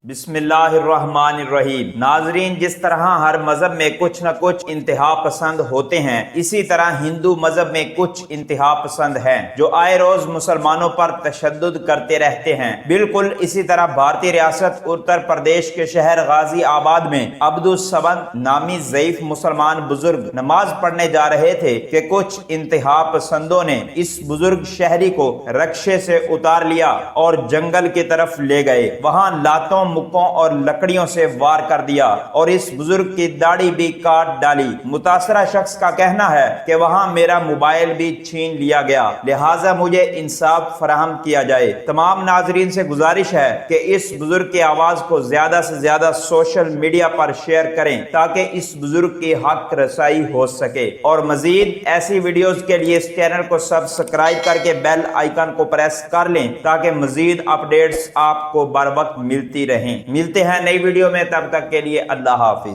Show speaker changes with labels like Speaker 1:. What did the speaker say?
Speaker 1: بسم اللہ الرحمن الرحیم۔ ناظرین، جس طرح ہر مذہب میں کچھ نہ کچھ انتہا پسند ہوتے ہیں، اسی طرح ہندو مذہب میں کچھ انتہا پسند ہیں جو آئے روز مسلمانوں پر تشدد کرتے رہتے ہیں۔ بالکل اسی طرح بھارتی ریاست اتر پردیش کے شہر غازی آباد میں عبد الصمد نامی ضعیف مسلمان بزرگ نماز پڑھنے جا رہے تھے کہ کچھ انتہا پسندوں نے اس بزرگ شہری کو رکشے سے اتار لیا اور جنگل کی طرف لے گئے۔ وہاں لاتوں، مکوں اور لکڑیوں سے وار کر دیا اور اس بزرگ کی داڑھی بھی کاٹ ڈالی۔ متاثرہ شخص کا کہنا ہے کہ وہاں میرا موبائل بھی چھین لیا گیا، لہٰذا مجھے انصاف فراہم کیا جائے۔ تمام ناظرین سے گزارش ہے کہ اس بزرگ کی آواز کو زیادہ سے زیادہ سوشل میڈیا پر شیئر کریں تاکہ اس بزرگ کی حق رسائی ہو سکے، اور مزید ایسی ویڈیوز کے لیے اس چینل کو سبسکرائب کر کے بیل آئیکن کو پریس کر لیں تاکہ مزید اپڈیٹس آپ کو بر وقت ملتی رہیں۔ ملتے ہیں نئی ویڈیو میں، تب تک کے لیے اللہ حافظ۔